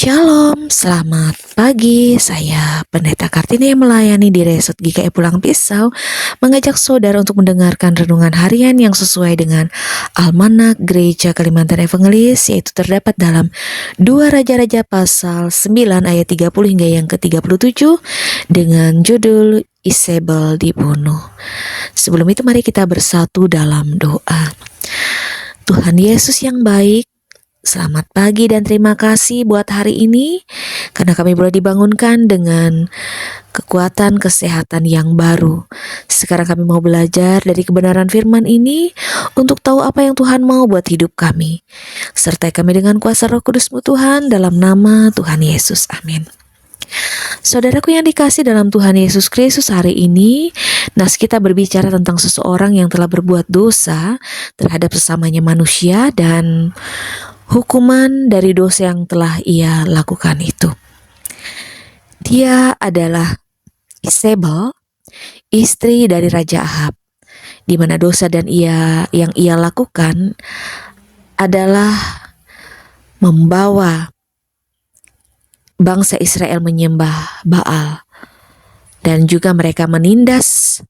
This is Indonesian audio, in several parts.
Shalom, selamat pagi. Saya Pendeta Kartini yang melayani di Resort GKI Pulang Pisau, mengajak saudara untuk mendengarkan renungan harian yang sesuai dengan Almanak Gereja Kalimantan Evangelis, yaitu terdapat dalam 2 Raja-Raja pasal 9 ayat 30 hingga yang ke-37 dengan judul Isabel dibunuh. Sebelum itu mari kita bersatu dalam doa. Tuhan Yesus yang baik, selamat pagi dan terima kasih buat hari ini karena kami boleh dibangunkan dengan kekuatan kesehatan yang baru. Sekarang kami mau belajar dari kebenaran firman ini untuk tahu apa yang Tuhan mau buat hidup kami. Sertai kami dengan kuasa Roh Kudus-Mu Tuhan, dalam nama Tuhan Yesus. Amin. Saudaraku yang dikasih dalam Tuhan Yesus Kristus, hari ini nas kita berbicara tentang seseorang yang telah berbuat dosa terhadap sesamanya manusia dan hukuman dari dosa yang telah ia lakukan itu. Dia adalah Isabel, istri dari Raja Ahab, di mana dosa dan yang ia lakukan adalah membawa bangsa Israel menyembah Baal, dan juga mereka menindas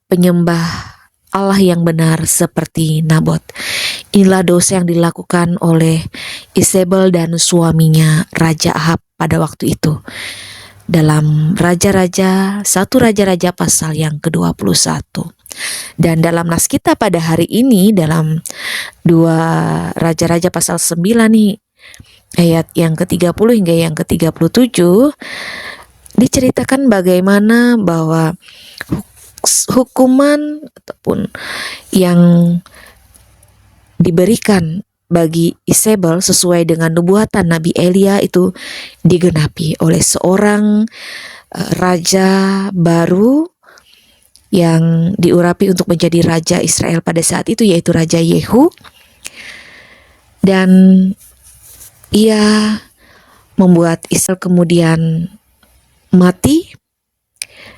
penyembah Allah yang benar seperti Nabot. Inilah dosa yang dilakukan oleh Isabel dan suaminya Raja Ahab pada waktu itu. Dalam Raja-Raja pasal yang ke-21. Dan dalam nas kita pada hari ini dalam 2 Raja-Raja pasal 9 nih, ayat yang ke-30 hingga yang ke-37 diceritakan bagaimana bahwa hukuman ataupun yang diberikan bagi Isabel sesuai dengan nubuatan Nabi Elia itu digenapi oleh seorang raja baru yang diurapi untuk menjadi raja Israel pada saat itu, yaitu Raja Yehu. Dan ia membuat Israel kemudian mati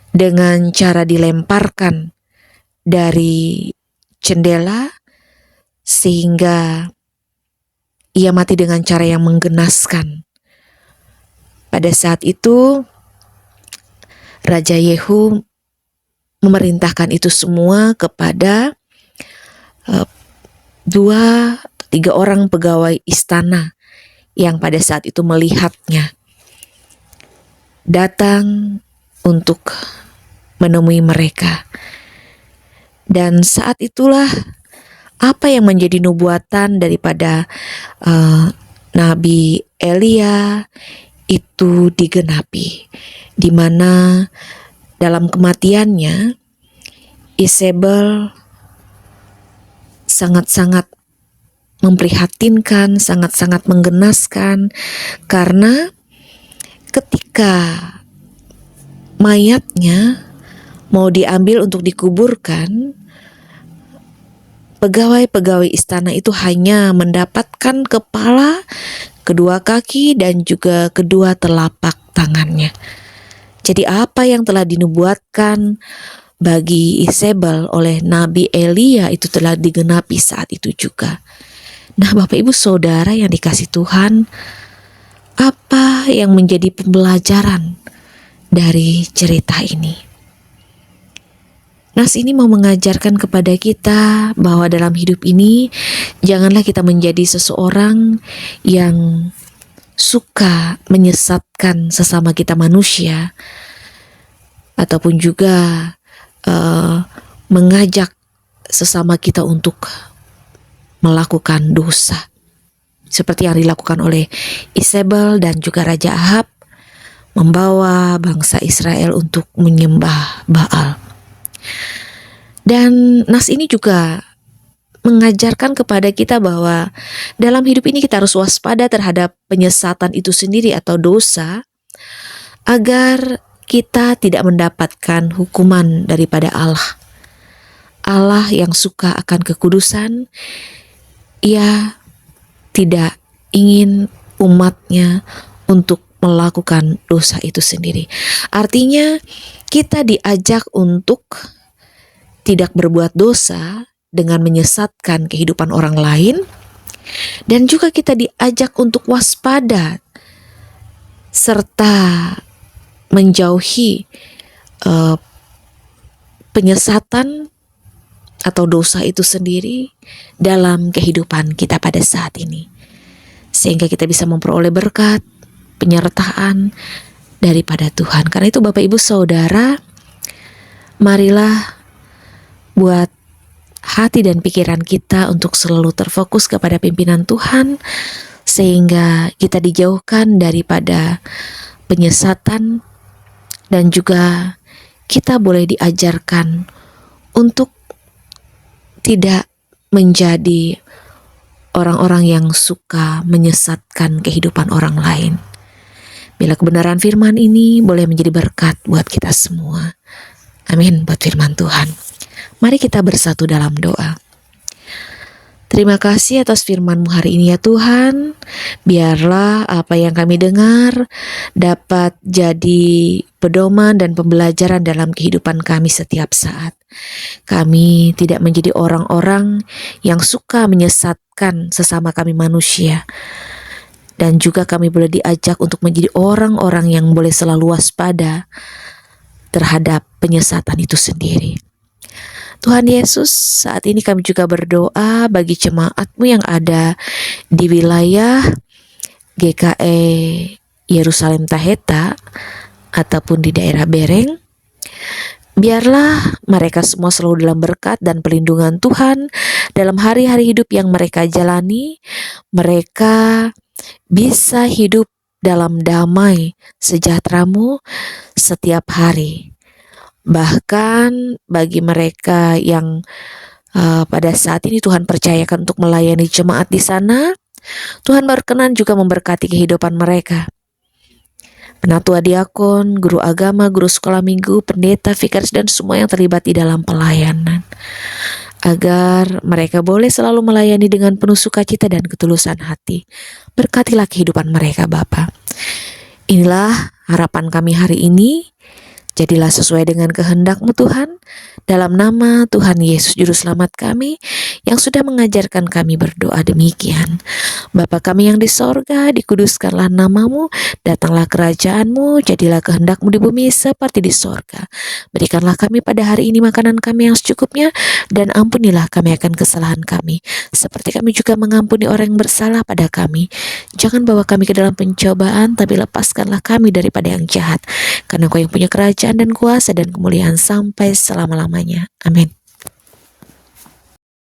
dengan cara dilemparkan dari jendela, sehingga ia mati dengan cara yang menggenaskan. Pada saat itu Raja Yehu memerintahkan itu semua kepada 2-3 orang pegawai istana yang pada saat itu melihatnya, datang untuk menemui mereka. Dan saat itulah apa yang menjadi nubuatan daripada Nabi Elia itu digenapi, di mana dalam kematiannya Isabel sangat-sangat memprihatinkan, sangat-sangat menggenaskan, karena ketika mayatnya mau diambil untuk dikuburkan, pegawai-pegawai istana itu hanya mendapatkan kepala, kedua kaki, dan juga kedua telapak tangannya. Jadi apa yang telah dinubuatkan bagi Isabel oleh Nabi Elia itu telah digenapi saat itu juga. Nah, Bapak Ibu Saudara yang dikasih Tuhan, apa yang menjadi pembelajaran dari cerita ini? Nas ini mau mengajarkan kepada kita bahwa dalam hidup ini janganlah kita menjadi seseorang yang suka menyesatkan sesama kita manusia, ataupun juga mengajak sesama kita untuk melakukan dosa seperti yang dilakukan oleh Isabel dan juga Raja Ahab, membawa bangsa Israel untuk menyembah Baal. Dan nas ini juga mengajarkan kepada kita bahwa dalam hidup ini kita harus waspada terhadap penyesatan itu sendiri atau dosa, agar kita tidak mendapatkan hukuman daripada Allah. Allah yang suka akan kekudusan, Ia tidak ingin umatnya untuk melakukan dosa itu sendiri. Artinya kita diajak untuk tidak berbuat dosa dengan menyesatkan kehidupan orang lain, dan juga kita diajak untuk waspada serta menjauhi eh, penyesatan atau dosa itu sendiri dalam kehidupan kita pada saat ini, sehingga kita bisa memperoleh berkat, penyertaan daripada Tuhan. Karena itu Bapak Ibu Saudara, marilah buat hati dan pikiran kita untuk selalu terfokus kepada pimpinan Tuhan, sehingga kita dijauhkan daripada penyesatan, dan juga kita boleh diajarkan untuk tidak menjadi orang-orang yang suka menyesatkan kehidupan orang lain. Bila kebenaran firman ini boleh menjadi berkat buat kita semua. Amin buat firman Tuhan. Mari kita bersatu dalam doa. Terima kasih atas firman-Mu hari ini ya Tuhan. Biarlah apa yang kami dengar dapat jadi pedoman dan pembelajaran dalam kehidupan kami setiap saat. Kami tidak menjadi orang-orang yang suka menyesatkan sesama kami manusia. Dan juga kami boleh diajak untuk menjadi orang-orang yang boleh selalu waspada terhadap penyesatan itu sendiri. Tuhan Yesus, saat ini kami juga berdoa bagi jemaat-Mu yang ada di wilayah GKE Yerusalem Taheta ataupun di daerah Bereng. Biarlah mereka semua selalu dalam berkat dan perlindungan Tuhan dalam hari-hari hidup yang mereka jalani. Mereka bisa hidup dalam damai sejahtera-Mu setiap hari. Bahkan bagi mereka yang pada saat ini Tuhan percayakan untuk melayani jemaat di sana, Tuhan berkenan juga memberkati kehidupan mereka. Penatua diakon, guru agama, guru sekolah minggu, pendeta, vikaris, dan semua yang terlibat di dalam pelayanan. Agar mereka boleh selalu melayani dengan penuh sukacita dan ketulusan hati. Berkatilah kehidupan mereka Bapa. Inilah harapan kami hari ini. Jadilah sesuai dengan kehendak-Mu Tuhan, dalam nama Tuhan Yesus Juru Selamat kami, yang sudah mengajarkan kami berdoa demikian. Bapa kami yang di sorga, dikuduskanlah nama-Mu, datanglah kerajaan-Mu, jadilah kehendak-Mu di bumi seperti di sorga. Berikanlah kami pada hari ini makanan kami yang secukupnya, dan ampunilah kami akan kesalahan kami, seperti kami juga mengampuni orang yang bersalah pada kami. Jangan bawa kami ke dalam pencobaan, tapi lepaskanlah kami daripada yang jahat. Karena Kau yang punya kerajaan dan kuasa dan kemuliaan sampai selama-lamanya. Amin.